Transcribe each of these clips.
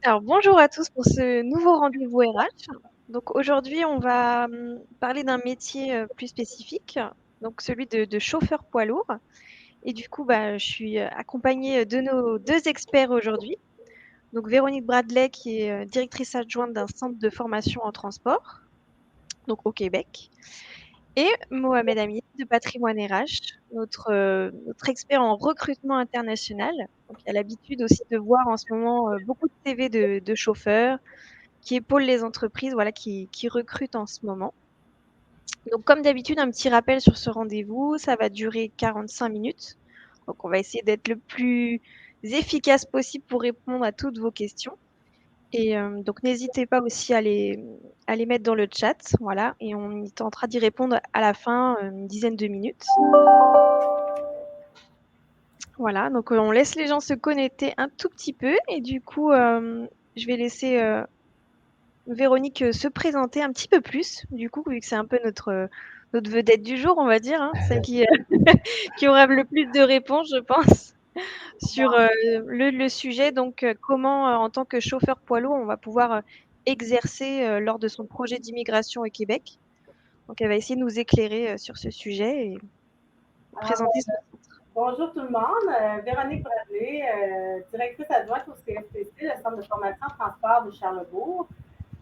Alors bonjour à tous pour ce nouveau rendez-vous RH. Donc aujourd'hui, on va parler d'un métier plus spécifique, donc celui de chauffeur poids lourd. Et du coup, je suis accompagnée de nos deux experts aujourd'hui. Donc Véronique Bradley, qui est directrice adjointe d'un centre de formation en transport, donc au Québec, et Mohamed Ami de Patrimoine RH, notre expert en recrutement international. Donc, il a l'habitude aussi de voir en ce moment beaucoup de CV de chauffeurs qui épaule les entreprises, voilà, qui recrutent en ce moment. Donc, comme d'habitude, un petit rappel sur ce rendez-vous, ça va durer 45 minutes. Donc, on va essayer d'être le plus efficace possible pour répondre à toutes vos questions. Et donc, n'hésitez pas aussi à les mettre dans le chat, voilà, et on y tentera d'y répondre à la fin, une dizaine de minutes. Voilà, donc on laisse les gens se connecter un tout petit peu et du coup, je vais laisser Véronique se présenter un petit peu plus, du coup, vu que c'est un peu notre vedette du jour, on va dire, hein, celle qui aura le plus de réponses, je pense, sur le sujet. Donc, comment, en tant que chauffeur poids lourd, on va pouvoir exercer lors de son projet d'immigration au Québec. Donc, elle va essayer de nous éclairer sur ce sujet et Alors, présenter son... bonjour tout le monde. Véronique Bradley, directrice adjointe au CFTC, le Centre de formation en transport de Charlebourg.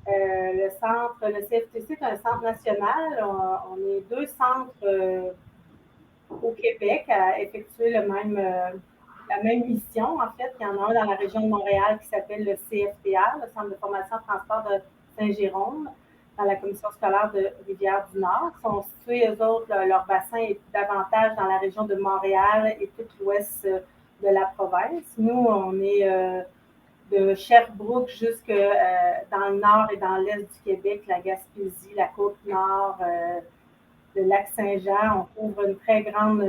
Le CFTC est un centre national. On est deux centres au Québec à effectuer la même mission. En fait, il y en a un dans la région de Montréal qui s'appelle le CFTA, le Centre de formation en transport de Saint-Jérôme, dans la commission scolaire de Rivière-du-Nord. Ils sont situés, eux autres, leur bassin est davantage dans la région de Montréal et tout l'ouest de la province. Nous, on est de Sherbrooke jusque dans le nord et dans l'est du Québec, la Gaspésie, la Côte-Nord, le lac Saint-Jean. On couvre une très grande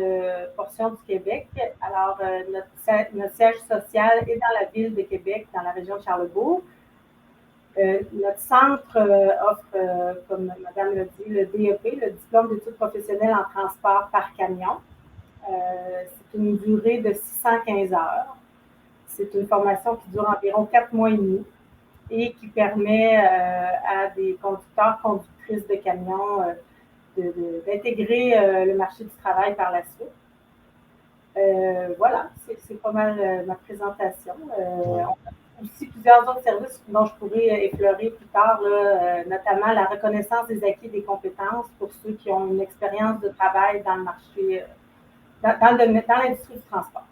portion du Québec. Alors, notre siège social est dans la ville de Québec, dans la région de Charlebourg. Notre centre offre, comme Madame l'a dit, le DEP, le diplôme d'études professionnelles en transport par camion. C'est une durée de 615 heures. C'est une formation qui dure environ 4 mois et demi et qui permet à des conducteurs, conductrices de camions d'intégrer le marché du travail par la suite. Voilà, c'est pas mal ma présentation. On a aussi plusieurs autres services dont je pourrais effleurer plus tard, là, notamment la reconnaissance des acquis des compétences pour ceux qui ont une expérience de travail dans le marché, dans l'industrie du transport.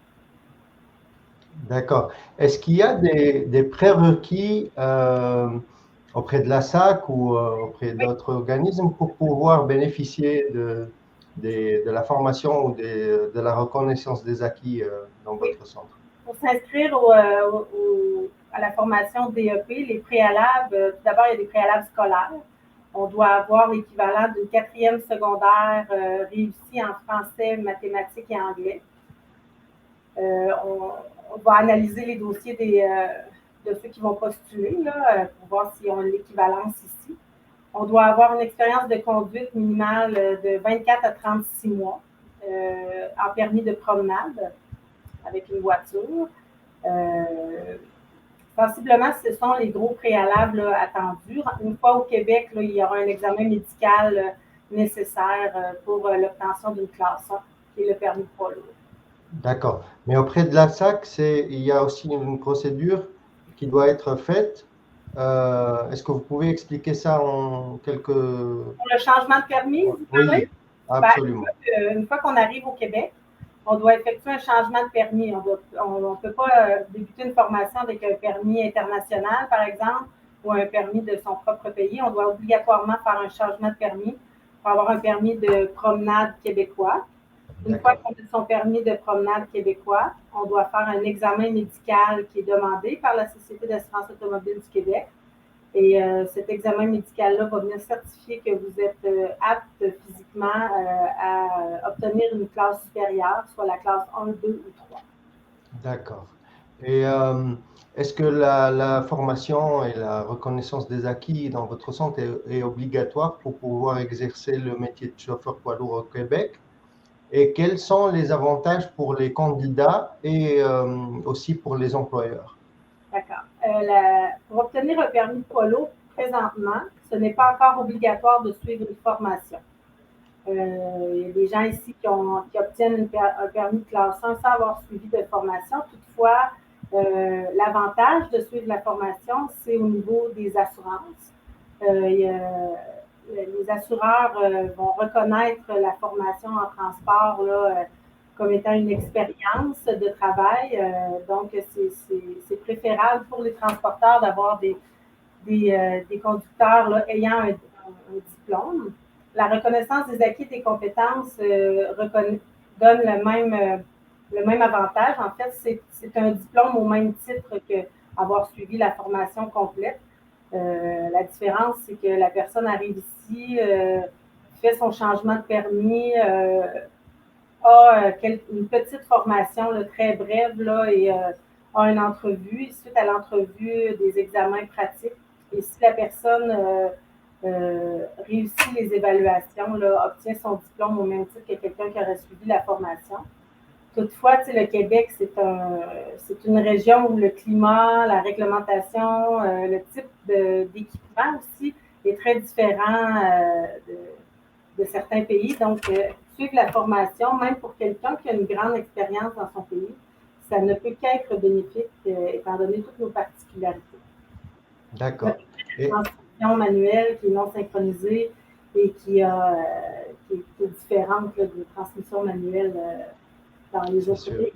D'accord. Est-ce qu'il y a des prérequis auprès de la SAC ou auprès Oui. d'autres organismes pour pouvoir bénéficier de la formation ou de la reconnaissance des acquis dans Oui. votre centre? Pour s'inscrire à la formation DEP, les préalables, tout d'abord, il y a des préalables scolaires. On doit avoir l'équivalent d'une quatrième secondaire réussie en français, mathématiques et anglais. On va analyser les dossiers de ceux qui vont postuler là, pour voir s'ils ont l'équivalence ici. On doit avoir une expérience de conduite minimale de 24 à 36 mois en permis de promenade avec une voiture. Sensiblement, ce sont les gros préalables là, attendus. Une fois au Québec, là, il y aura un examen médical nécessaire pour l'obtention d'une classe 1, qui est le permis de poids lourd. D'accord. Mais auprès de la SAC, il y a aussi une procédure qui doit être faite. Est-ce que vous pouvez expliquer ça en quelques... Pour le changement de permis, vous parlez? Oui, Ben, absolument. une fois qu'on arrive au Québec, on doit effectuer un changement de permis. On ne peut pas débuter une formation avec un permis international, par exemple, ou un permis de son propre pays. On doit obligatoirement faire un changement de permis pour avoir un permis de promenade québécois. Une fois qu'on a son permis de promenade québécois, on doit faire un examen médical qui est demandé par la Société d'assurance automobile du Québec. Et cet examen médical-là va venir certifier que vous êtes apte physiquement à obtenir une classe supérieure, soit la classe 1, 2 ou 3. D'accord. Et est-ce que la formation et la reconnaissance des acquis dans votre centre est obligatoire pour pouvoir exercer le métier de chauffeur poids lourd au Québec? Et quels sont les avantages pour les candidats et aussi pour les employeurs? D'accord. pour obtenir un permis de poids lourd, présentement, ce n'est pas encore obligatoire de suivre une formation. Il y a des gens ici qui obtiennent un permis de classe 1 sans avoir suivi de formation. Toutefois, l'avantage de suivre la formation, c'est au niveau des assurances. Les assureurs vont reconnaître la formation en transport là, comme étant une expérience de travail. Donc, c'est préférable pour les transporteurs d'avoir des conducteurs là, ayant un diplôme. La reconnaissance des acquis et des compétences donne le même avantage. En fait, c'est un diplôme au même titre qu'avoir suivi la formation complète. La différence, c'est que la personne arrive ici, fait son changement de permis, a une petite formation là, très brève là, et a une entrevue. Suite à l'entrevue, des examens pratiques. Et si la personne réussit les évaluations, là, obtient son diplôme au même titre que quelqu'un qui aurait suivi la formation. Toutefois, le Québec, c'est une région où le climat, la réglementation, le type d'équipement aussi est très différent de certains pays. Donc, suivre la formation, même pour quelqu'un qui a une grande expérience dans son pays, ça ne peut qu'être bénéfique étant donné toutes nos particularités. D'accord. Transmission manuelle qui est non synchronisée et qui est différente là, de transmission manuelle dans les autres pays.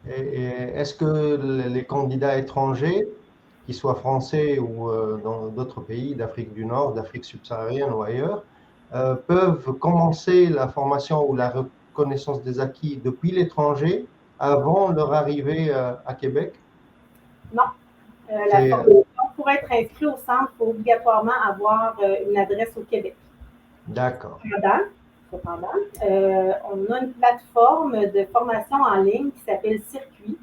Et est-ce que les candidats étrangers, qu'ils soient français ou dans d'autres pays, d'Afrique du Nord, d'Afrique subsaharienne ou ailleurs, peuvent commencer la formation ou la reconnaissance des acquis depuis l'étranger avant leur arrivée à Québec? Non. La formation, pour être inscrit au centre, il faut obligatoirement avoir une adresse au Québec. D'accord. Cependant, on a une plateforme de formation en ligne qui s'appelle Circuit.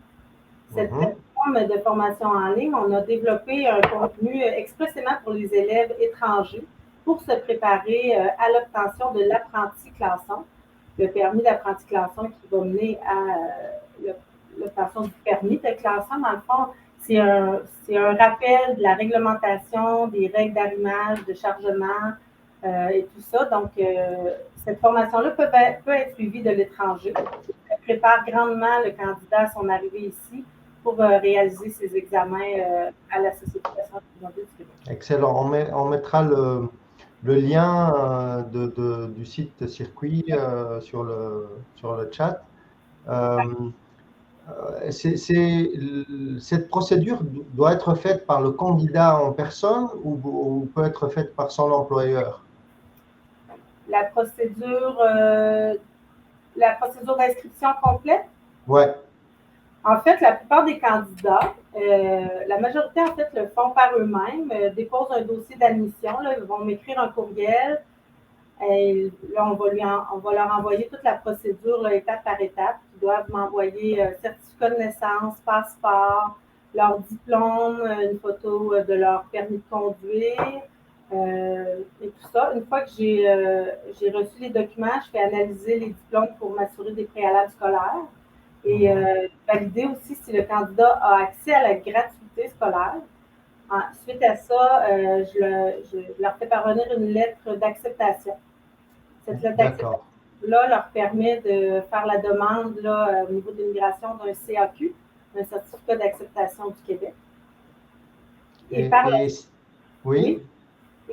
Cette plateforme de formation en ligne, on a développé un contenu expressément pour les élèves étrangers pour se préparer à l'obtention de l'apprenti classe 1, le permis d'apprenti classe 1 qui va mener à l'obtention du permis de classe 1. Dans le fond, c'est un rappel de la réglementation, des règles d'arrimage, de chargement et tout ça. Donc, cette formation-là peut être suivie de l'étranger. Elle prépare grandement le candidat à son arrivée ici pour réaliser ses examens à la Société d'assurance automobile du Québec. Excellent. On mettra le lien du site Circuit sur le chat. Cette procédure doit être faite par le candidat en personne ou peut être faite par son employeur? La procédure d'inscription complète? Oui. En fait, la plupart des candidats, la majorité, en fait, le font par eux-mêmes, déposent un dossier d'admission, ils vont m'écrire un courriel, et là, on va leur envoyer toute la procédure là, étape par étape. Ils doivent m'envoyer certificat de naissance, passeport, leur diplôme, une photo de leur permis de conduire et tout ça. Une fois que j'ai reçu les documents, je fais analyser les diplômes pour m'assurer des préalables scolaires et valider aussi si le candidat a accès à la gratuité scolaire. Suite à ça, je leur fais parvenir une lettre d'acceptation. Cette lettre d'acceptation-là leur permet de faire la demande là, au niveau de l'immigration d'un CAQ, un certificat d'acceptation du Québec. Oui.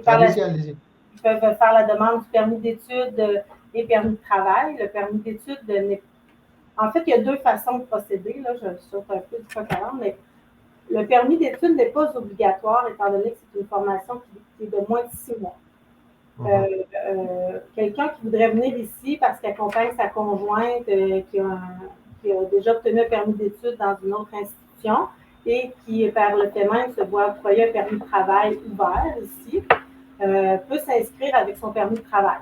Allez-y. Ils peuvent faire la demande du permis d'études et permis de travail. Le permis d'études en fait, il y a deux façons de procéder. Là, je saute un peu du coq à l'âne, mais le permis d'études n'est pas obligatoire étant donné que c'est une formation qui est de moins de 6 mois. Quelqu'un qui voudrait venir ici parce qu'il accompagne sa conjointe qui a déjà obtenu un permis d'études dans une autre institution et qui, par le fait même, se voit octroyer un permis de travail ouvert ici, peut s'inscrire avec son permis de travail.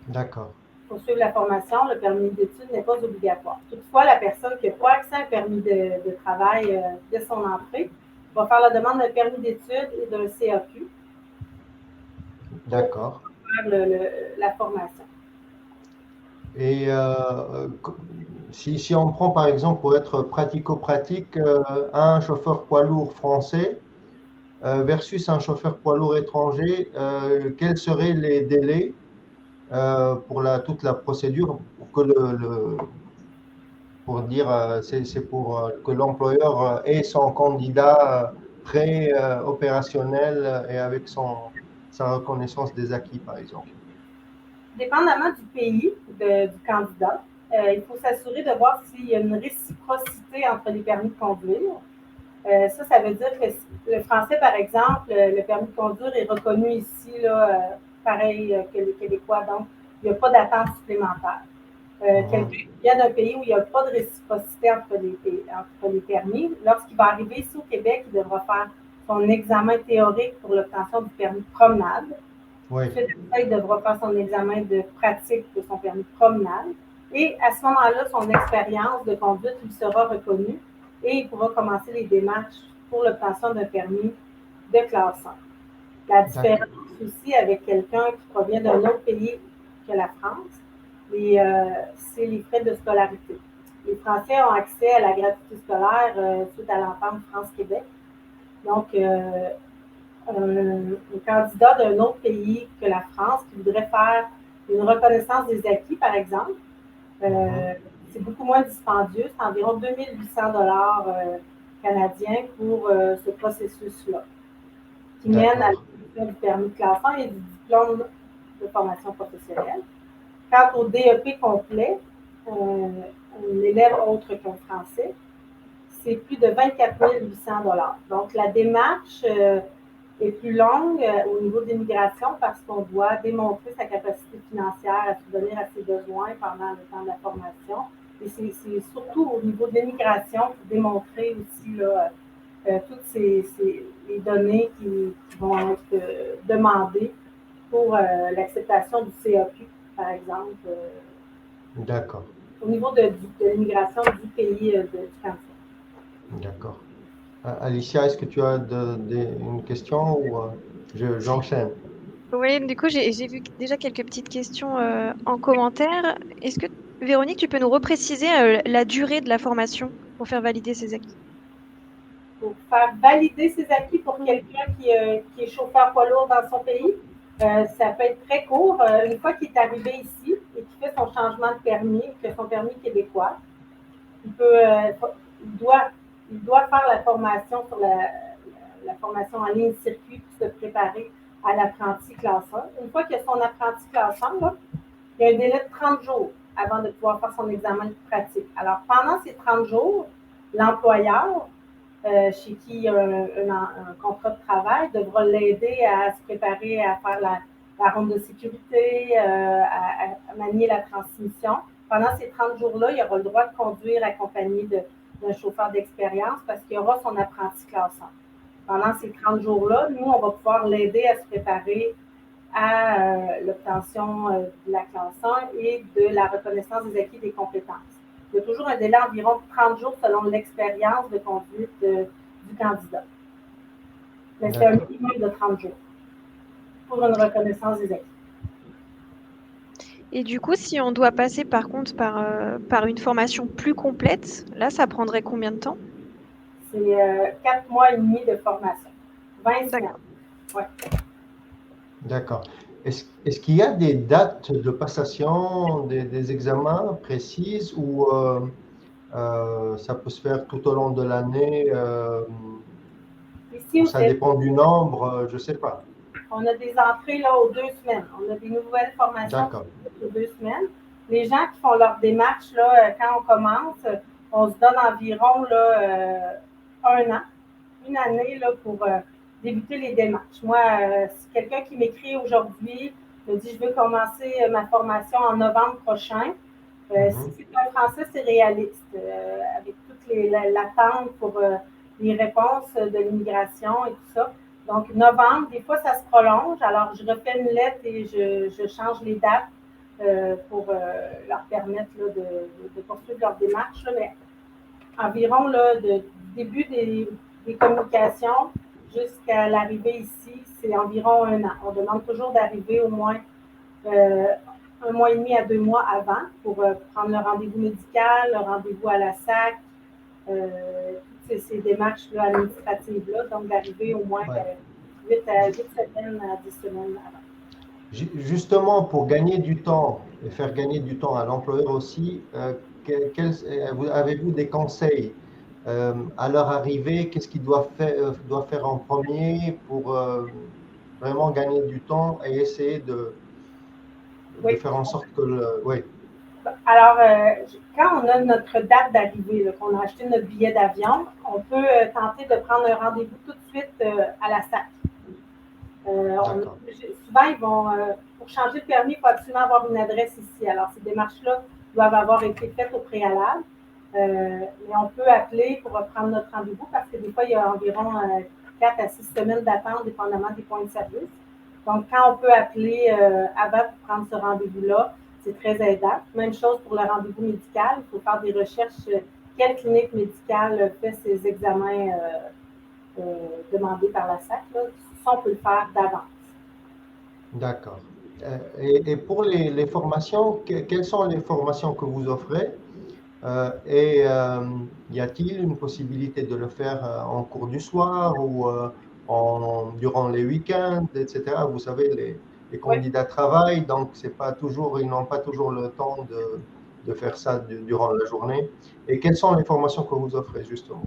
D'accord. Pour suivre la formation, le permis d'études n'est pas obligatoire. Toutefois, la personne qui n'a pas accès à un permis de travail dès son entrée va faire la demande d'un permis d'études et d'un CAQ. D'accord. Pour faire la formation. Et si on prend par exemple pour être pratico-pratique, un chauffeur poids lourd français versus un chauffeur poids lourd étranger, quels seraient les délais pour toute la procédure pour que pour dire, c'est pour que l'employeur ait son candidat prêt, opérationnel et avec sa reconnaissance des acquis, par exemple. Dépendamment du pays du candidat, il faut s'assurer de voir s'il y a une réciprocité entre les permis de conduire. Ça veut dire que le français, par exemple, le permis de conduire est reconnu ici, là, pareil que les Québécois, donc il n'y a pas d'attente supplémentaire. Quelqu'un qui vient d'un pays où il n'y a pas de réciprocité entre les permis, lorsqu'il va arriver ici au Québec, il devra faire son examen théorique pour l'obtention du permis de promenade. Oui. Ensuite, il devra faire son examen de pratique de son permis de promenade. Et à ce moment-là, son expérience de conduite lui sera reconnue et il pourra commencer les démarches pour l'obtention d'un permis de classe 1. La différence aussi avec quelqu'un qui provient d'un autre pays que la France, c'est les frais de scolarité. Les Français ont accès à la gratuité scolaire suite à l'entente France-Québec. Donc, un candidat d'un autre pays que la France qui voudrait faire une reconnaissance des acquis, par exemple, c'est beaucoup moins dispendieux, c'est environ 2800 $ canadiens pour ce processus-là, qui mène à l'obtention du permis de classe 1 et du diplôme de formation professionnelle. Quant au DEP complet, un élève autre qu'un Français, c'est plus de 24 800 $. Donc, la démarche est plus longue au niveau de l'immigration parce qu'on doit démontrer sa capacité financière à subvenir à ses besoins pendant le temps de la formation. Et c'est surtout au niveau de l'immigration pour démontrer aussi là, toutes les données qui vont être demandées pour l'acceptation du CAQ, par exemple. D'accord. Au niveau de l'immigration du pays du candidat. D'accord. Alicia, est-ce que tu as une question ou j'enchaîne? Oui, du coup, j'ai vu déjà quelques petites questions en commentaire. Est-ce que, Véronique, tu peux nous repréciser la durée de la formation pour faire valider ces acquis? Pour faire valider ses acquis pour quelqu'un qui est chauffeur poids lourd dans son pays, ça peut être très court. Une fois qu'il est arrivé ici et qu'il fait son changement de permis, que son permis québécois, il doit faire la formation sur la formation en ligne circuit pour se préparer à l'apprenti classe 1. Une fois qu'il a son apprenti classe 1, là, il y a un délai de 30 jours avant de pouvoir faire son examen de pratique. Alors, pendant ces 30 jours, l'employeur, chez qui il y a un contrat de travail, devra l'aider à se préparer à faire la ronde de sécurité, à manier la transmission. Pendant ces 30 jours-là, il aura le droit de conduire accompagné d'un chauffeur d'expérience parce qu'il aura son apprenti classe 1. Pendant ces 30 jours-là, nous, on va pouvoir l'aider à se préparer à l'obtention de la classe 1 et de la reconnaissance des acquis des compétences. Il y a toujours un délai d'environ 30 jours selon l'expérience de conduite du candidat. Mais c'est un minimum de 30 jours pour une reconnaissance des acquis. Et du coup, si on doit passer par contre par une formation plus complète, là, ça prendrait combien de temps? C'est 4 mois et demi de formation. 20 semaines. Ouais. D'accord. Est-ce qu'il y a des dates de passation des examens précises ou ça peut se faire tout au long de l'année ça dépend du nombre, je ne sais pas. On a des entrées là, aux 2 semaines. On a des nouvelles formations aux 2 semaines. Les gens qui font leur démarche, là, quand on commence, on se donne environ là, 1 an, une année là, pour débuter les démarches. Moi, si quelqu'un qui m'écrit aujourd'hui me dit je veux commencer ma formation en novembre prochain, si c'est un français, c'est réaliste. Avec toute l'attente pour les réponses de l'immigration et tout ça. Donc, novembre, des fois, ça se prolonge. Alors, je refais une lettre et je change les dates pour leur permettre là, de poursuivre leur démarche. Là, mais environ là, du début des communications jusqu'à l'arrivée ici, c'est environ 1 an. On demande toujours d'arriver au moins 1 mois et demi à 2 mois avant pour prendre le rendez-vous médical, le rendez-vous à la SAC, toutes ces démarches-là administratives-là, donc d'arriver au moins Ouais. 8 semaines à 10 semaines avant. Justement, pour gagner du temps et faire gagner du temps à l'employeur aussi, avez-vous des conseils à leur arrivée? Qu'est-ce qu'ils doivent faire en premier pour vraiment gagner du temps et essayer de Oui. faire en sorte que oui. Alors, quand on a notre date d'arrivée, qu'on a acheté notre billet d'avion, on peut tenter de prendre un rendez-vous tout de suite à la SAC. D'accord. Souvent, ils vont, pour changer de permis, il faut absolument avoir une adresse ici. Alors, ces démarches-là doivent avoir été faites au préalable. Mais on peut appeler pour prendre notre rendez-vous parce que des fois, il y a environ 4 à 6 semaines d'attente, dépendamment des points de service. Donc, quand on peut appeler avant pour prendre ce rendez-vous-là, c'est très aidant. Même chose pour le rendez-vous médical. Il faut faire des recherches. Quelle clinique médicale fait ces examens demandés par la SAC? Là. Ça, on peut le faire d'avance. D'accord. Et pour les formations, quelles sont les formations que vous offrez? Y a-t-il une possibilité de le faire en cours du soir ou durant les week-ends, etc. Vous savez, les Oui. candidats travaillent, donc ils n'ont pas toujours le temps de faire ça durant la journée. Et quelles sont les formations que vous offrez, justement?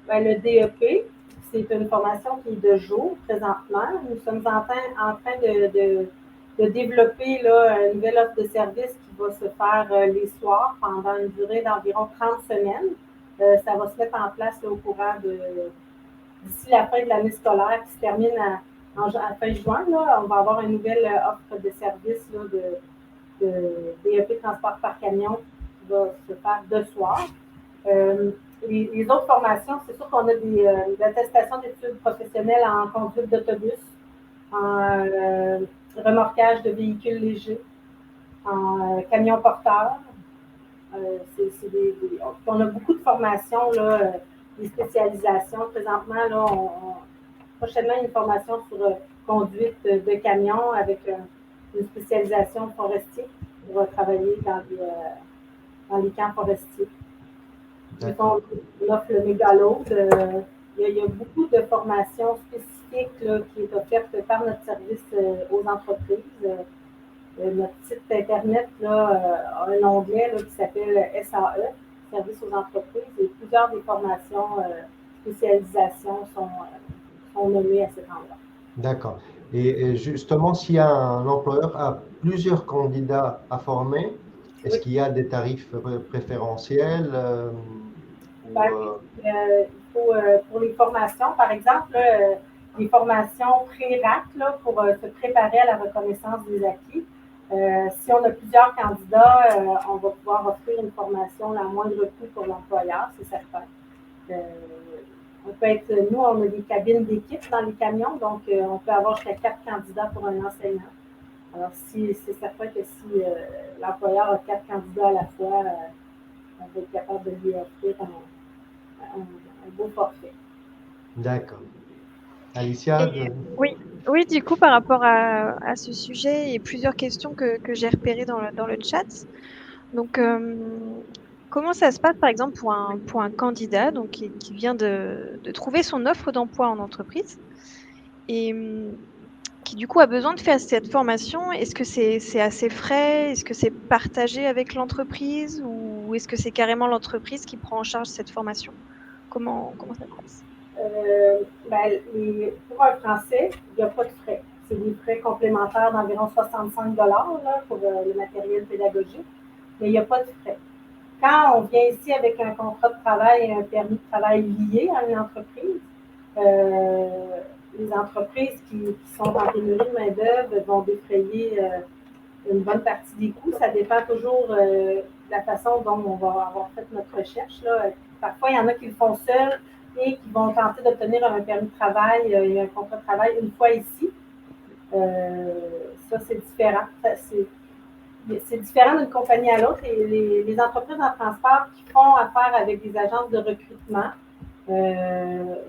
Ben, le DEP, c'est une formation qui est de jour présentement. Nous sommes en train de développer là, une nouvelle offre de service qui va se faire les soirs pendant une durée d'environ 30 semaines. Ça va se mettre en place là, au courant d'ici la fin de l'année scolaire qui se termine à fin juin. Là, on va avoir une nouvelle offre de service là, de DEP transport par camion qui va se faire de soir. Les autres formations, c'est sûr qu'on a des attestations d'études professionnelles en conduite d'autobus, en remorquage de véhicules légers, en camion porteur. On a beaucoup de formations, là, des spécialisations. Présentement, là, prochainement, une formation sur conduite de camion avec une spécialisation forestier pour travailler dans les camps forestiers. D'accord. On offre le mégaload. Il y a beaucoup de formations spécifiques là, qui est offerte par notre service aux entreprises. Notre site Internet là, a un onglet là, qui s'appelle SAE, Service aux entreprises, et plusieurs des formations spécialisations sont nommées à cet endroit. D'accord. Et justement, si un employeur a plusieurs candidats à former, est-ce Oui. qu'il y a des tarifs préférentiels Ben ou, oui, il faut, pour les formations, par exemple, les formations pré-RAC là, pour se préparer à la reconnaissance des acquis. Si on a plusieurs candidats, on va pouvoir offrir une formation à moindre coût pour l'employeur, c'est certain. Nous, on a des cabines d'équipe dans les camions, donc on peut avoir jusqu'à 4 candidats pour un enseignant. Alors, c'est certain que si l'employeur a 4 candidats à la fois, on va être capable de lui offrir un beau forfait. d'accord. Alicia, Oui, oui, du coup, par rapport à ce sujet, il y a plusieurs questions que j'ai repérées dans le chat. Donc, comment ça se passe, par exemple, pour un candidat donc, qui vient de trouver son offre d'emploi en entreprise et qui, du coup, a besoin de faire cette formation? Est-ce que c'est assez frais? Est-ce que c'est partagé avec l'entreprise ou est-ce que c'est carrément l'entreprise qui prend en charge cette formation? Comment ça se passe? Ben, pour un Français, il n'y a pas de frais. C'est des frais complémentaires d'environ 65 là, pour le matériel pédagogique, mais il n'y a pas de frais. Quand on vient ici avec un contrat de travail et un permis de travail lié à une entreprise, les entreprises qui sont en pénurie de main-d'œuvre vont défrayer une bonne partie des coûts. Ça dépend toujours de la façon dont on va avoir fait notre recherche. Là. Parfois, il y en a qui le font seuls et qui vont tenter d'obtenir un permis de travail et un contrat de travail une fois ici. Ça, c'est différent. C'est différent d'une compagnie à l'autre. Et les entreprises en transport qui font affaire avec des agences de recrutement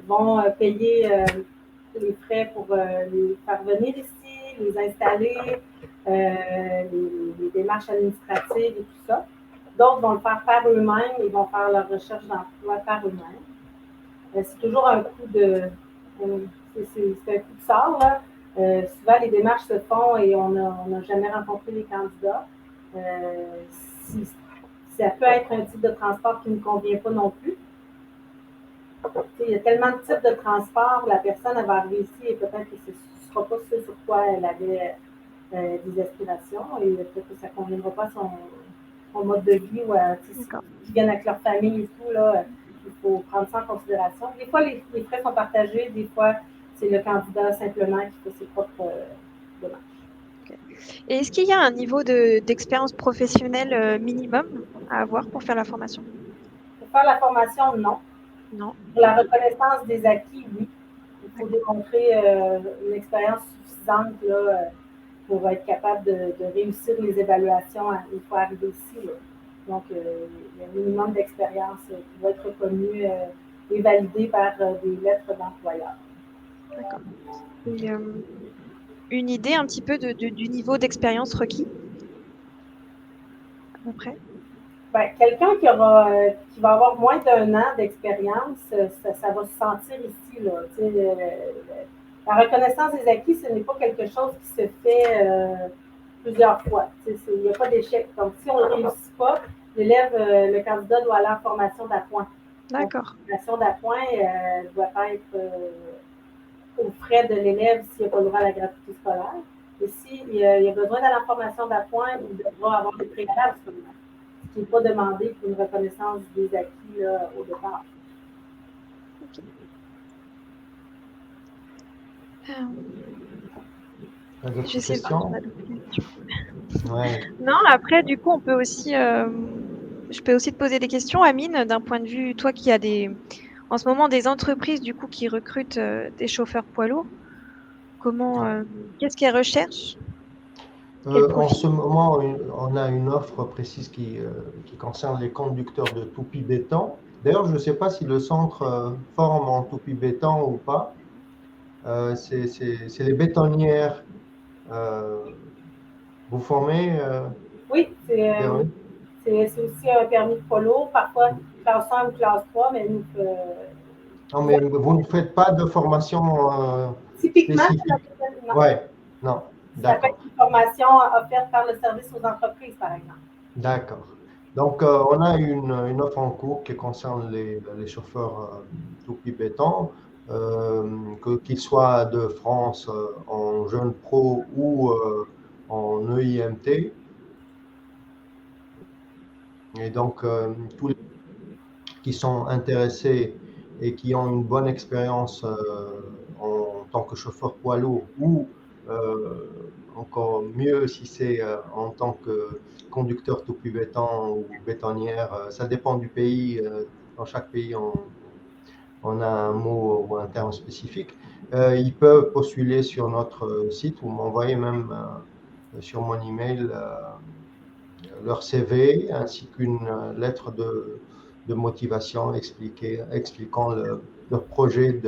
vont payer les frais pour les faire venir ici, les installer, les démarches administratives et tout ça. D'autres vont le faire par eux-mêmes, ils vont faire leur recherche d'emploi par eux-mêmes. C'est toujours un coup de. C'est un coup de sort, là. Souvent, les démarches se font et on n'a jamais rencontré les candidats. Ça peut être un type de transport qui ne convient pas non plus. Il y a tellement de types de transport, la personne elle va arriver ici et peut-être que ce ne sera pas ce sur quoi elle avait des aspirations et peut-être que ça ne conviendra pas à son mode de vie ou s'ils viennent avec leur famille et tout, là, il faut prendre ça en considération. Des fois, les frais sont partagés, des fois, c'est le candidat simplement qui fait ses propres démarches. Okay. Et est-ce qu'il y a un niveau d'expérience professionnelle minimum à avoir pour faire la formation? Pour faire la formation, non. Non. Pour la reconnaissance des acquis, oui. Il faut démontrer une expérience suffisante là, pour être capable de réussir les évaluations une fois arrivé ici. Là. Donc, il y a un minimum d'expérience qui va être reconnu et validé par des lettres d'employeur. D'accord. Et une idée un petit peu du niveau d'expérience requis, à peu près? Ben, quelqu'un qui va avoir moins d'1 an d'expérience, ça va se sentir ici. Là, la reconnaissance des acquis, ce n'est pas quelque chose qui se fait plusieurs fois. Il n'y a pas d'échec. Donc, si on ne réussit pas, l'élève, le candidat doit aller en formation d'appoint. D'accord. La formation d'appoint doit être aux frais de l'élève s'il n'a pas le droit à la gratuité scolaire. Et s'il a besoin d'aller en formation d'appoint, il devra avoir des préalables seulement, ce qui n'est pas demandé pour une reconnaissance des acquis là, au départ. Okay. D'autres questions? Ouais. Non, après, du coup, on peut aussi, je peux aussi te poser des questions, Amine, d'un point de vue, toi qui as en ce moment des entreprises du coup qui recrutent des chauffeurs poids lourds. Qu'est-ce qu'elles recherchent? En ce moment, on a une offre précise qui concerne les conducteurs de toupie béton. D'ailleurs, je ne sais pas si le centre forme en toupie béton ou pas. C'est les bétonnières. Vous formez Oui, c'est aussi un permis de poids lourd, parfois classe 1 ou classe 3, mais nous. Non, mais vous ne faites pas de formation Typiquement, spécifique. non. Oui, non, Ça peut être d'accord. une formation offerte par le service aux entreprises, par exemple. D'accord. Donc, on a une offre en cours qui concerne les chauffeurs toupie béton, qu'ils soient de France en jeune pro ou en EIMT. Et donc, tous les qui sont intéressés et qui ont une bonne expérience en tant que chauffeur poids lourd ou encore mieux si c'est en tant que conducteur toupie béton ou bétonnière, ça dépend du pays. Dans chaque pays, on a un mot ou un terme spécifique. Ils peuvent postuler sur notre site ou m'envoyer même sur mon email leur CV ainsi qu'une lettre de motivation expliquant leur projet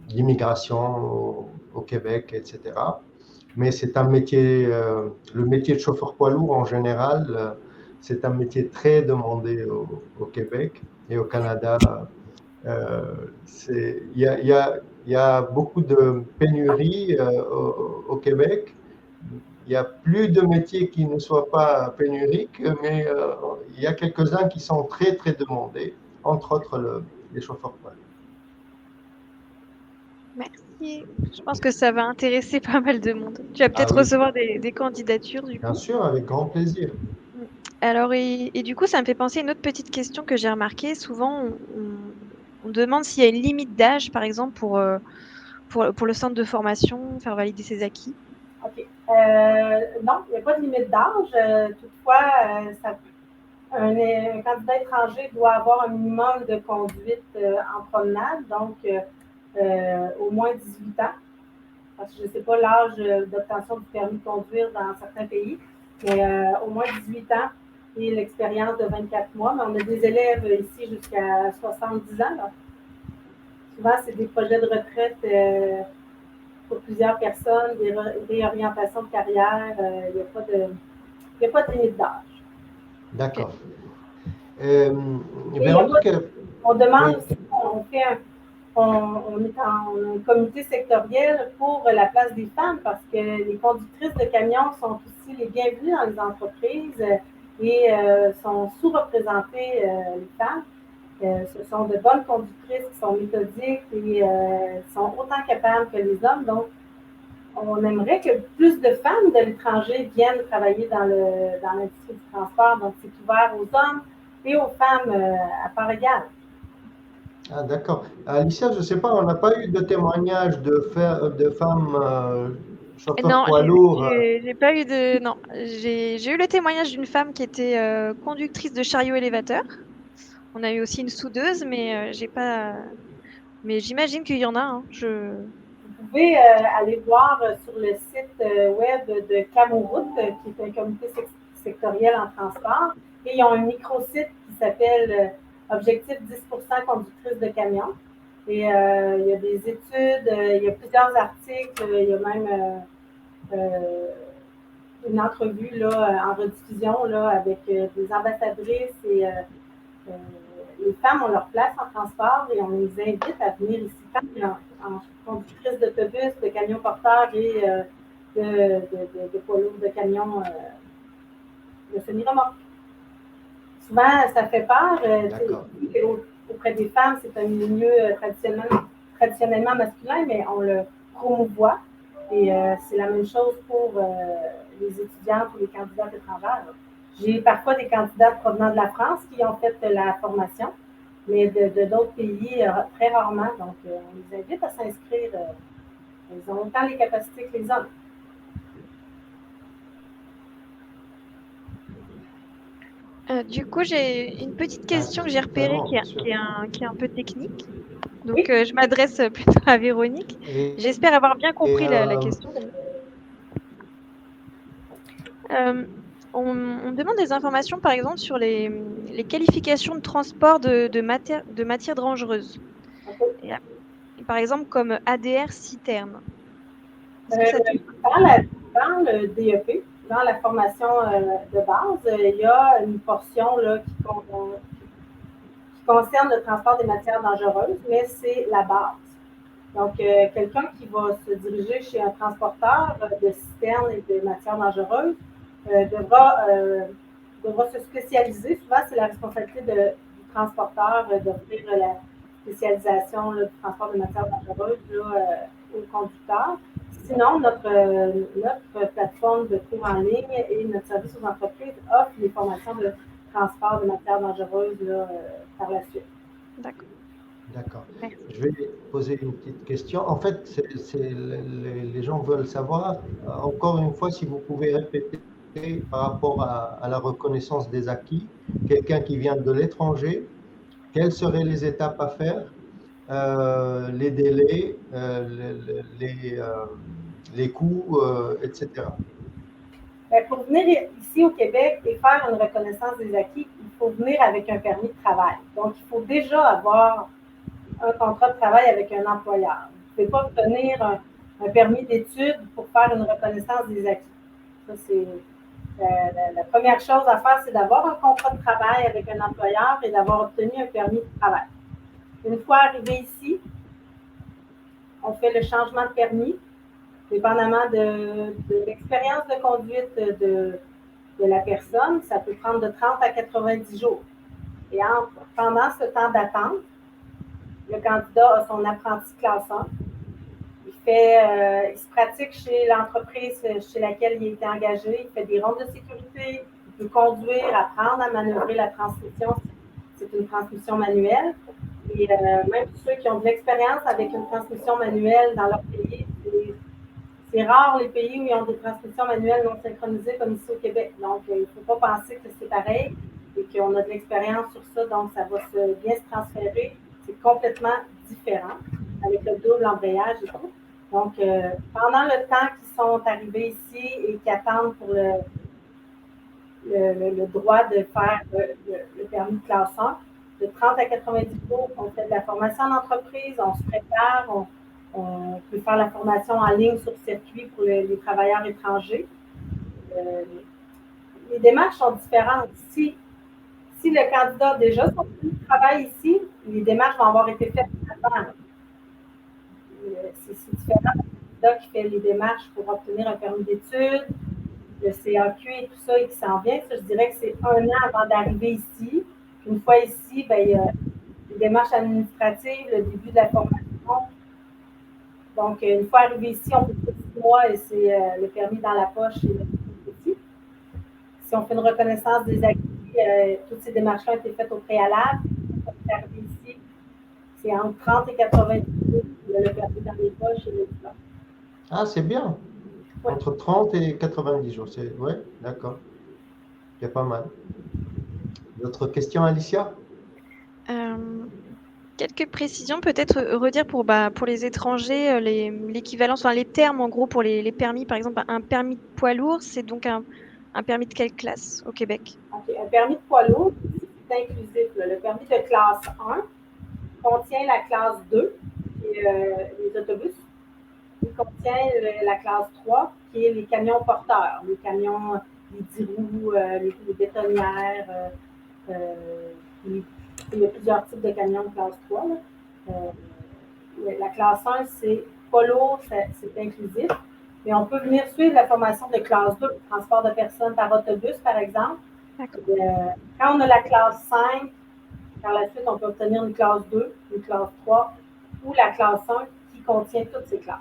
d'immigration au Québec, etc. Mais c'est un métier, le métier de chauffeur poids lourd en général, c'est un métier très demandé au Québec et au Canada. Il y a beaucoup de pénuries au Québec. Il y a plus de métiers qui ne soient pas pénuriques, mais il y a quelques-uns qui sont très, très demandés, entre autres les chauffeurs poids lourds. Merci. Je pense que ça va intéresser pas mal de monde. Tu vas peut-être Ah oui, recevoir des candidatures du bien coup. sûr, avec grand plaisir. Alors, et du coup, ça me fait penser à une autre petite question que j'ai remarquée. Souvent, on demande s'il y a une limite d'âge, par exemple, pour le centre de formation, faire valider ses acquis. OK. Non, il n'y a pas de limite d'âge. Toutefois, un candidat étranger doit avoir un minimum de conduite en promenade, donc au moins 18 ans. Parce que je ne sais pas l'âge d'obtention du permis de conduire dans certains pays, mais au moins 18 ans et l'expérience de 24 mois. Mais on a des élèves ici jusqu'à 70 ans. Là. Souvent, c'est des projets de retraite pour plusieurs personnes, des réorientations de carrière. Il n'y a pas de limite d'âge. D'accord. Et Véronique, on demande oui, aussi, on est en comité sectoriel pour la place des femmes parce que les conductrices de camions sont aussi les bienvenues dans les entreprises et sont sous-représentées, les femmes. Ce sont de bonnes conductrices qui sont méthodiques et sont autant capables que les hommes. Donc, on aimerait que plus de femmes de l'étranger viennent travailler dans l'industrie du transport. Donc, c'est ouvert aux hommes et aux femmes à part égale. ah, d'accord. Alicia, je ne sais pas, on n'a pas eu de témoignage de femmes chauffeurs Non, poids lourds. j'ai pas eu de. Non, j'ai eu le témoignage d'une femme qui était conductrice de chariot élévateur. On a eu aussi une soudeuse, mais j'ai pas. Mais j'imagine qu'il y en a, hein. Vous pouvez aller voir sur le site web de Camoroute, qui est un comité sectoriel en transport. Et ils ont un micro-site qui s'appelle Objectif 10% conductrice de camion. Et il y a des études, il y a plusieurs articles, il y a même une entrevue là, en rediffusion là, avec des ambassadrices et les femmes ont leur place en transport et on les invite à venir ici en conductrice d'autobus, de camion porteur et de poids lourds, de camions de semi-remorque. Souvent, ça fait peur. Auprès des femmes, c'est un milieu traditionnellement masculin, mais on le promouvoit. Et c'est la même chose pour les étudiantes ou les candidates étrangères. J'ai parfois des candidates provenant de la France qui ont fait la formation, mais de d'autres pays, très rarement. Donc, on les invite à s'inscrire. Ils ont autant les capacités que les hommes. Du coup, j'ai une petite Ah, question que j'ai repérée certainement, bien sûr. qui est un peu technique. Donc, Oui, je m'adresse plutôt à Véronique. Et, J'espère avoir bien et, compris la question. Euh, on me demande des informations, par exemple, sur les qualifications de transport de matières dangereuses. Et, par exemple, comme ADR citerne. Est-ce que ça te... dans le DEP, dans la formation de base, il y a une portion là, qui concerne le transport des matières dangereuses, mais c'est la base. Donc, quelqu'un qui va se diriger chez un transporteur de citernes et de matières dangereuses devra se spécialiser. Souvent, c'est la responsabilité du transporteur d'offrir la spécialisation là, du transport de matières dangereuses au conducteur. Sinon, notre plateforme de cours en ligne et notre service aux entreprises offrent des formations de transport de matières dangereuses là, par la suite. D'accord. d'accord. Merci. Je vais poser une petite question. En fait, les gens veulent savoir, encore une fois, si vous pouvez répéter par rapport à la reconnaissance des acquis, quelqu'un qui vient de l'étranger, quelles seraient les étapes à faire, les délais, les coûts, etc. Pour venir ici au Québec et faire une reconnaissance des acquis, il faut venir avec un permis de travail. Donc, il faut déjà avoir un contrat de travail avec un employeur. Vous ne pouvez pas obtenir un permis d'études pour faire une reconnaissance des acquis. Ça, c'est la première chose à faire, c'est d'avoir un contrat de travail avec un employeur et d'avoir obtenu un permis de travail. Une fois arrivé ici, on fait le changement de permis, dépendamment de l'expérience de conduite de la personne. Ça peut prendre de 30 à 90 jours. Et pendant ce temps d'attente, le candidat a son apprenti classe 1. Il se pratique chez l'entreprise chez laquelle il a été engagé. Il fait des rondes de sécurité. Il peut conduire, apprendre à manœuvrer la transmission. C'est une transmission manuelle. Et même ceux qui ont de l'expérience avec une transmission manuelle dans leur pays, c'est rare les pays où ils ont des transmissions manuelles non synchronisées comme ici au Québec. Donc, il ne faut pas penser que c'est pareil et qu'on a de l'expérience sur ça, donc ça va bien se transférer. C'est complètement différent avec le double embrayage et tout. Donc, pendant le temps qu'ils sont arrivés ici et qu'ils attendent pour le droit de faire le permis de classe 1, de 30 à 90 jours, on fait de la formation en entreprise, on se prépare, On peut faire la formation en ligne sur circuit pour les travailleurs étrangers. Les démarches sont différentes. Si le candidat a déjà son permis de travail ici, les démarches vont avoir été faites avant. C'est différent du candidat qui fait les démarches pour obtenir un permis d'études, le CAQ et tout ça, et qui s'en vient. Ça, je dirais que c'est 1 an avant d'arriver ici. Une fois ici, ben, il y a les démarches administratives, le début de la formation. Donc, une fois arrivé ici, on peut faire 6 mois et c'est le permis dans la poche et le permis. Si on fait une reconnaissance des acquis, toutes ces démarches-là ont été faites au préalable. Quand on est arrivé ici, c'est entre 30 et 90 jours le permis dans les poches et le diplôme. Ah, c'est bien. Ouais. Entre 30 et 90 jours. Oui, d'accord. C'est pas mal. D'autres questions, Alicia? Quelques précisions, peut-être redire pour les étrangers, l'équivalence, enfin les termes en gros pour les permis. Par exemple, un permis de poids lourd, c'est donc un permis de quelle classe au Québec? Okay. Un permis de poids lourd, c'est inclusif. Là. Le permis de classe 1 contient la classe 2, qui est les autobus. Il contient la classe 3, qui est les camions porteurs, les camions, les 10 roues, les bétonnières. Il y a plusieurs types de camions de classe 3. La classe 1, c'est pas lourd, c'est inclusif. Mais on peut venir suivre la formation de classe 2, transport de personnes par autobus, par exemple. Quand on a la classe 5, par la suite, on peut obtenir une classe 2, une classe 3 ou la classe 1 qui contient toutes ces classes.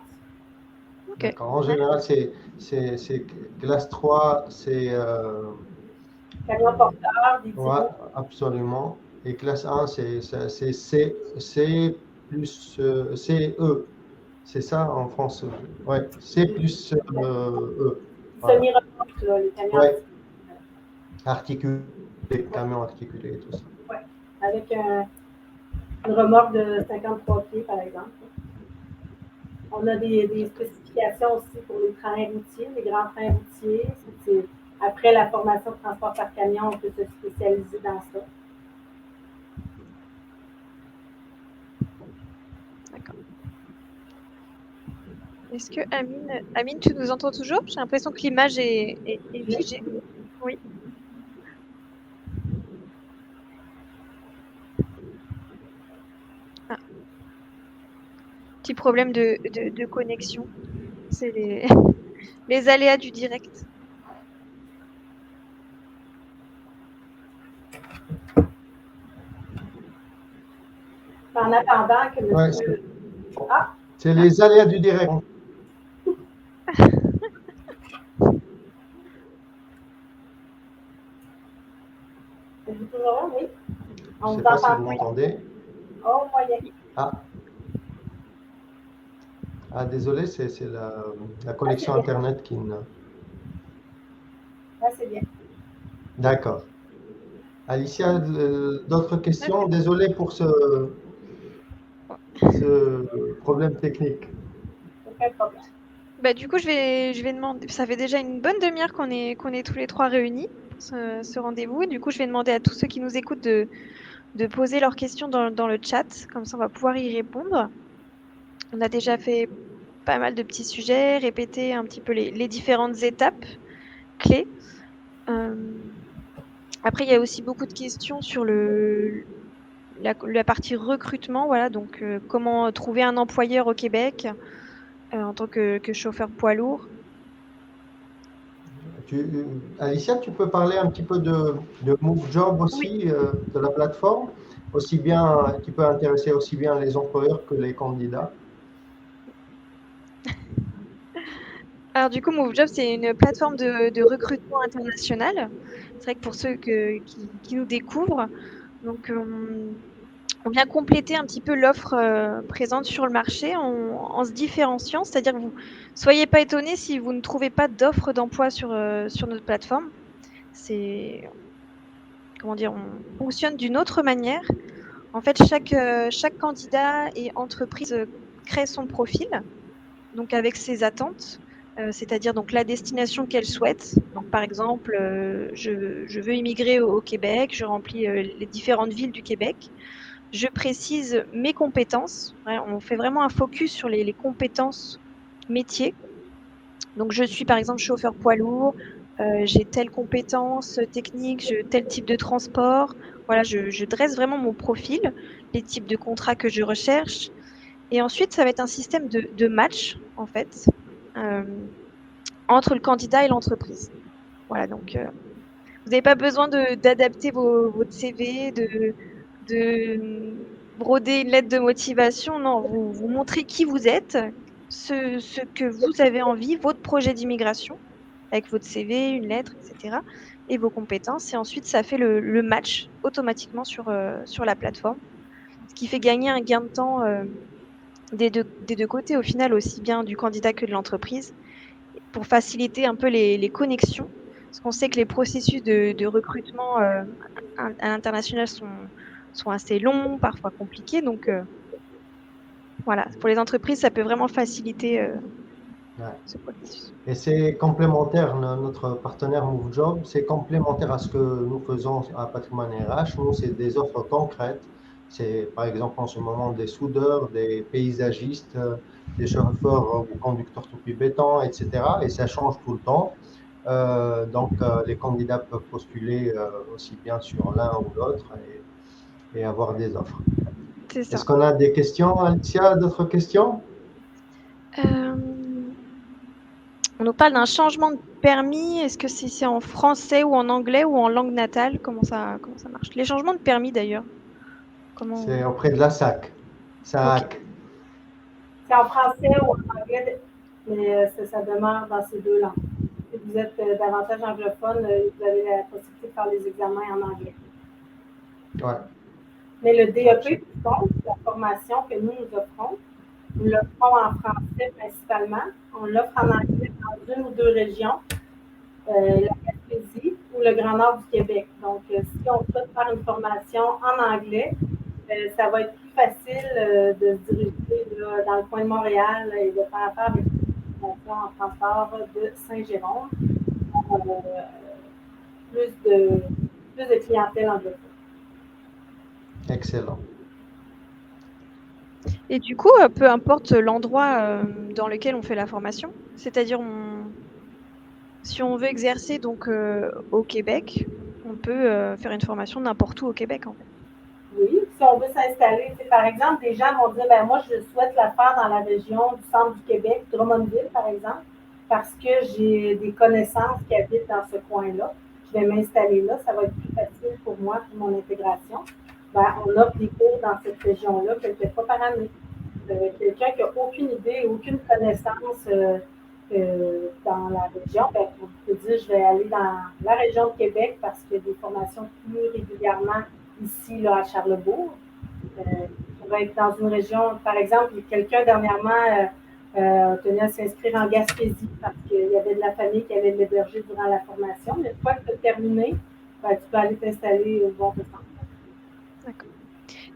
Okay. D'accord. En général, c'est classe 3, c'est... Camion porteur, des ouais, absolument. Et classe 1, c'est C plus CE. C'est ça en France? Oui, C plus E. Semi-remorque, les camions articulés, les camions articulés et tout ça. Oui, avec une remorque de 53 pieds, par exemple. On a des spécifications aussi pour les trains routiers, les grands trains routiers. Après la formation de transport par camion, on peut se spécialiser dans ça. D'accord. Est-ce que Amine, tu nous entends toujours? J'ai l'impression que l'image est figée. Oui. Ah. Petit problème de connexion. C'est les aléas du direct. En attendant que monsieur... C'est les aléas du direct. Êtes-vous toujours là? Oui. Je ne sais pas si vous m'entendez. Oh, moyen. Désolé, c'est la connexion Internet qui ne... Ah, c'est bien. D'accord. Alicia, d'autres questions? Désolé pour ce problème technique. Aucun problème. Du coup, je vais demander. Ça fait déjà une bonne demi-heure qu'on est tous les trois réunis pour ce rendez-vous. Du coup, je vais demander à tous ceux qui nous écoutent de poser leurs questions dans le chat. Comme ça, on va pouvoir y répondre. On a déjà fait pas mal de petits sujets, répéter un petit peu les différentes étapes clés. Après, il y a aussi beaucoup de questions sur la partie recrutement. Voilà, donc comment trouver un employeur au Québec en tant que chauffeur poids lourd. Alicia, tu peux parler un petit peu de MoveJob aussi, de la plateforme, qui peut intéresser aussi bien les employeurs que les candidats. Alors du coup, MoveJob, c'est une plateforme de recrutement international. C'est vrai que pour ceux qui nous découvrent, donc on vient compléter un petit peu l'offre présente sur le marché en se différenciant. C'est-à-dire que vous soyez pas étonnés si vous ne trouvez pas d'offre d'emploi sur notre plateforme. Comment dire, on fonctionne d'une autre manière. En fait, chaque candidat et entreprise crée son profil, donc avec ses attentes. C'est-à-dire donc la destination qu'elle souhaite. Donc par exemple, je veux immigrer au Québec, je remplis les différentes villes du Québec. je précise mes compétences. Ouais, on fait vraiment un focus sur les compétences métiers. Donc, je suis par exemple chauffeur poids lourd, j'ai telle compétence technique, tel type de transport. Voilà, je dresse vraiment mon profil, les types de contrats que je recherche. Et ensuite, ça va être un système de match, en fait, euh, entre le candidat et l'entreprise. Voilà, donc vous n'avez pas besoin d'adapter votre CV, de broder une lettre de motivation. Non, vous montrez qui vous êtes, ce que vous avez envie, votre projet d'immigration, avec votre CV, une lettre, etc., et vos compétences. Et ensuite, ça fait le match automatiquement sur la plateforme, ce qui fait gagner un gain de temps des deux côtés, au final, aussi bien du candidat que de l'entreprise, pour faciliter un peu les connexions. Parce qu'on sait que les processus de recrutement à l'international sont assez longs, parfois compliqués. Donc, voilà, pour les entreprises, ça peut vraiment faciliter Ouais. ce processus. Et c'est complémentaire, notre partenaire MoveJob, c'est complémentaire à ce que nous faisons à Patrimoine RH. Nous, c'est des offres concrètes. C'est par exemple en ce moment des soudeurs, des paysagistes, des chauffeurs ou conducteurs toupie béton, etc. Et ça change tout le temps. Donc, les candidats peuvent postuler aussi bien sur l'un ou l'autre et avoir des offres. C'est Est-ce ça. qu'on a des questions, Alicia? D'autres questions? Euh, on nous parle d'un changement de permis. Est-ce que c'est en français ou en anglais ou en langue natale? Comment ça marche? Les changements de permis, d'ailleurs. C'est Comment... auprès de la SAC. Ok, SAC. C'est en français ou en anglais, mais ça demeure dans ces deux langues. Si vous êtes davantage anglophone, vous avez la possibilité de faire les examens en anglais. Ouais, Mais le DEP, absolument. par contre, la formation que nous offrons, nous l'offrons en français principalement. On l'offre en anglais dans une ou deux régions, la Gaspésie ou le Grand Nord du Québec. Donc, si on souhaite faire une formation en anglais, ça va être plus facile de se diriger là, dans le coin de Montréal et de faire affaire avec une formation en transport de Saint-Jérôme. Euh, plus de clientèle anglophone. Excellent. et du coup, peu importe l'endroit dans lequel on fait la formation, c'est-à-dire si on veut exercer donc au Québec, on peut faire une formation n'importe où au Québec en fait. Oui, si on veut s'installer, par exemple, des gens vont dire, ben moi, je souhaite la faire dans la région du centre du Québec, Drummondville, par exemple, parce que j'ai des connaissances qui habitent dans ce coin-là. Je vais m'installer là, ça va être plus facile pour moi, pour mon intégration. Ben, on offre des cours dans cette région-là quelques fois par année. Quelqu'un qui n'a aucune idée, aucune connaissance dans la région, ben, on peut dire, je vais aller dans la région de Québec parce qu'il y a des formations plus régulièrement ici, là, à Charlebourg. On va être dans une région, par exemple, quelqu'un dernièrement tenait à s'inscrire en Gaspésie parce qu'il y avait de la famille qui allait l'héberger durant la formation. Mais une fois que tu as terminé, ben, tu peux aller t'installer au bord de centre. D'accord.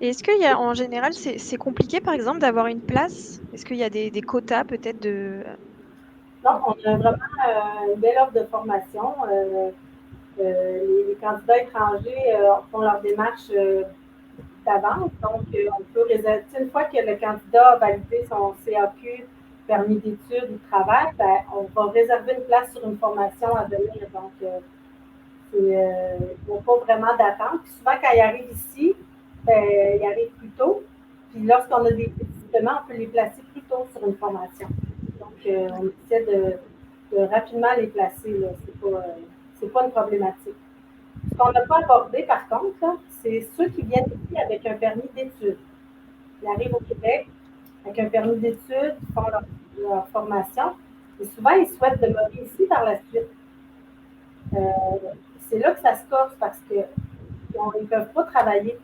Et est-ce qu'il y a en général, c'est compliqué par exemple d'avoir une place? Est-ce qu'il y a des quotas peut-être de... Donc, on a vraiment une belle offre de formation. Les candidats étrangers font leur démarche d'avance. Donc, on peut réserver. Une fois que le candidat a validé son CAQ, permis d'études ou travail, ben, on va réserver une place sur une formation à venir. Donc, il n'y a pas vraiment d'attente. Puis souvent, quand ils arrivent ici, ben, ils arrivent plus tôt. Puis lorsqu'on a des diplômés, on peut les placer plus tôt sur une formation. Donc, on essaie de rapidement les placer. C'est pas une problématique. Ce qu'on n'a pas abordé, par contre, c'est ceux qui viennent ici avec un permis d'études. Ils arrivent au Québec avec un permis d'études, ils font leur formation, et souvent, ils souhaitent demeurer ici par la suite. Euh, c'est là que ça se corse parce qu'ils ne peuvent pas travailler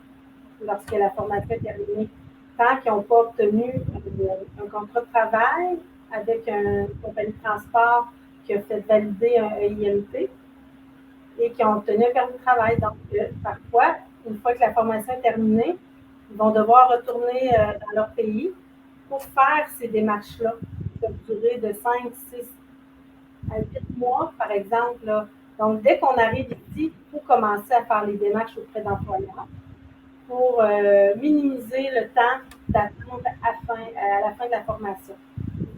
lorsque la formation est terminée tant qu'ils n'ont pas obtenu un contrat de travail avec une compagnie de transport qui a fait valider un EIMT et qui ont obtenu un permis de travail. Donc, parfois, une fois que la formation est terminée, ils vont devoir retourner dans leur pays pour faire ces démarches-là, qui peuvent durer de 5, 6 à 8 mois, par exemple. Là. Donc, dès qu'on arrive ici, il faut commencer à faire les démarches auprès d'employeurs pour minimiser le temps d'attente à la fin de la formation.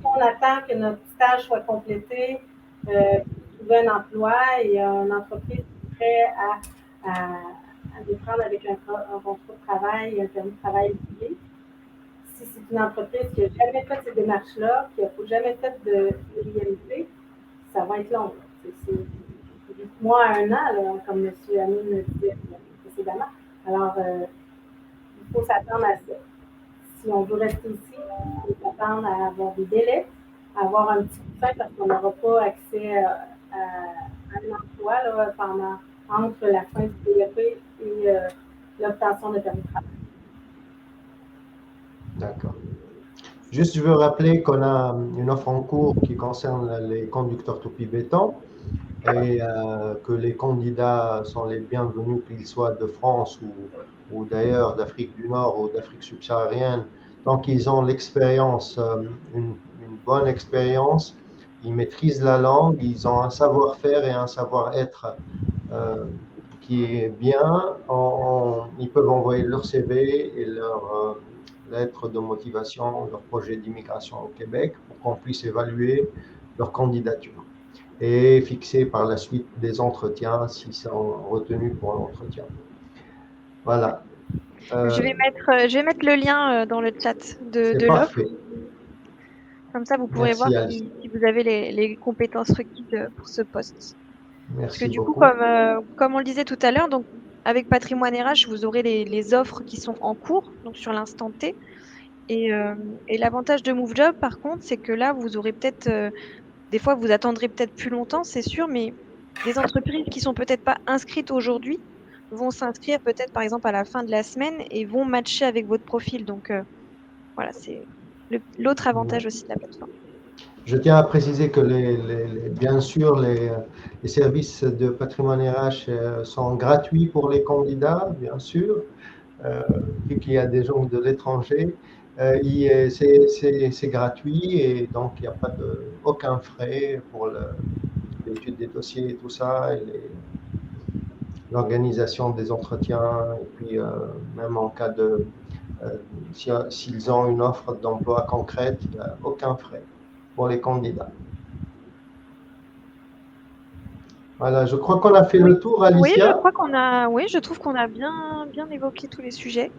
On attend que notre stage soit complété, trouver un emploi et une entreprise qui est prête à nous prendre avec un contrat de travail et un permis de travail étudié. Si c'est une entreprise qui n'a jamais fait ces démarches-là, qui n'a jamais fait de l'IMT, ça va être long. C'est 8 mois à 1 an, là, comme M. Amin le disait précédemment. Alors, il faut s'attendre à ça. Si on veut rester ici, il faut s'attendre à avoir des délais, à avoir un petit coup de fin parce qu'on n'aura pas accès à un emploi là, entre la fin du DEP et l'obtention de permis de travail. D'accord. Juste, je veux rappeler qu'on a une offre en cours qui concerne les conducteurs toupie béton et que les candidats sont les bienvenus, qu'ils soient de France ou d'ailleurs d'Afrique du Nord ou d'Afrique subsaharienne. Donc, ils ont l'expérience, une bonne expérience, ils maîtrisent la langue, ils ont un savoir-faire et un savoir-être qui est bien. Ils peuvent envoyer leur CV et leur lettre de motivation, leur projet d'immigration au Québec pour qu'on puisse évaluer leur candidature et fixer par la suite des entretiens s'ils sont retenus pour l'entretien. Voilà. Je vais mettre le lien dans le chat C'est de l'offre. parfait. Comme ça, vous pourrez voir Merci, Alice. si vous avez les compétences requises pour ce poste. Parce que Merci du coup, beaucoup. comme on le disait tout à l'heure, donc avec Patrimoine RH, vous aurez les offres qui sont en cours, donc sur l'instant T. Et l'avantage de MoveJob, par contre, c'est que là, vous aurez peut-être, des fois, vous attendrez peut-être plus longtemps, c'est sûr, mais des entreprises qui sont peut-être pas inscrites aujourd'hui vont s'inscrire peut-être, par exemple, à la fin de la semaine et vont matcher avec votre profil. Donc, voilà, c'est l'autre avantage aussi de la plateforme. Je tiens à préciser que bien sûr, les services de Patrimoine RH sont gratuits pour les candidats, bien sûr, vu qu'il y a des gens de l'étranger. C'est gratuit et donc il n'y a pas aucun frais pour l'étude des dossiers et tout ça, et l'organisation des entretiens, et puis même en cas de s'ils ont une offre d'emploi concrète, il n'y a aucun frais pour les candidats. Voilà, je crois qu'on a fait le tour, Alicia. Oui, je trouve qu'on a bien évoqué tous les sujets.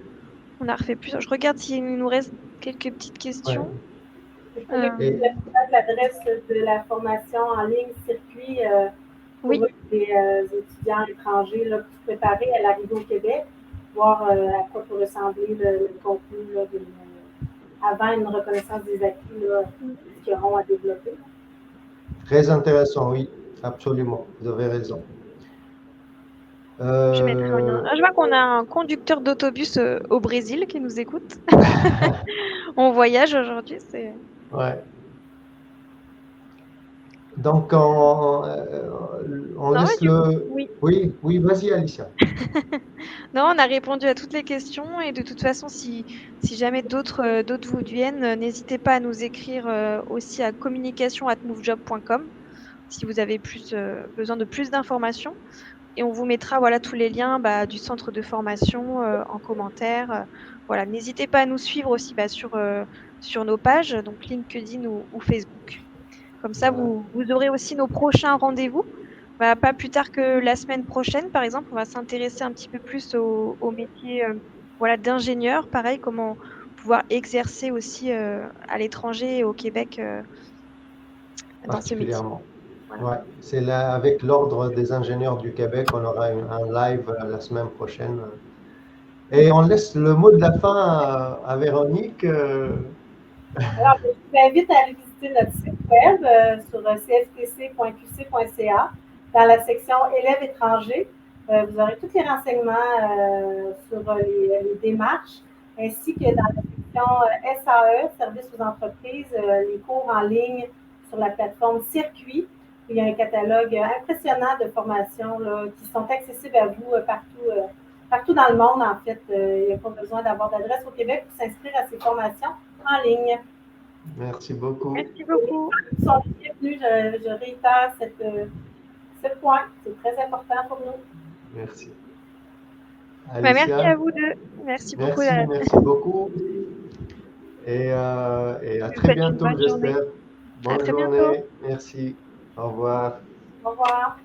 On a refait plus. Je regarde s'il nous reste quelques petites questions. Ouais. Je pourrais vous donner l'adresse de la formation en ligne circuit pour les étudiants étrangers là, pour se préparer à l'arrivée au Québec, voir à quoi peut ressembler le contenu là, avant une reconnaissance des acquis qu'ils auront à développer. Très intéressant, oui, absolument, vous avez raison. Je mettrai un lien. Je vois qu'on a un conducteur d'autobus au Brésil qui nous écoute. On voyage aujourd'hui, c'est... Ouais. Donc, on laisse le... Oui, vas-y, Alicia. Non, on a répondu à toutes les questions et de toute façon, si jamais d'autres vous viennent, n'hésitez pas à nous écrire aussi à communication@movejob.com si vous avez besoin de plus d'informations. Et on vous mettra voilà, tous les liens du centre de formation en commentaire. Voilà, n'hésitez pas à nous suivre aussi sur nos pages, donc LinkedIn ou Facebook. Comme ça, Voilà. vous aurez aussi nos prochains rendez-vous. Pas plus tard que la semaine prochaine, par exemple, on va s'intéresser un petit peu plus au métier voilà, d'ingénieur. Pareil, comment pouvoir exercer aussi à l'étranger et au Québec dans ce métier. Voilà. Ouais, c'est là, avec l'Ordre des ingénieurs du Québec, on aura un live la semaine prochaine. Et on laisse le mot de la fin à Véronique. Alors, je vous invite à aller visiter notre site web sur cftc.qc.ca. Dans la section élèves étrangers, vous aurez tous les renseignements sur les démarches, ainsi que dans la section SAE, services aux entreprises, les cours en ligne sur la plateforme Circuit. Il y a un catalogue impressionnant de formations là, qui sont accessibles à vous partout dans le monde. En fait, il n'y a pas besoin d'avoir d'adresse au Québec pour s'inscrire à ces formations en ligne. Merci beaucoup. Merci beaucoup. Ils sont bienvenus. Je réitère ce point. C'est très important pour nous. Merci. Bah, merci à Alicia, vous deux. Merci beaucoup. merci beaucoup et à Je vous très souhaite une bientôt, bonne journée. j'espère. À Bonne très bientôt. journée, merci, au revoir. Au revoir.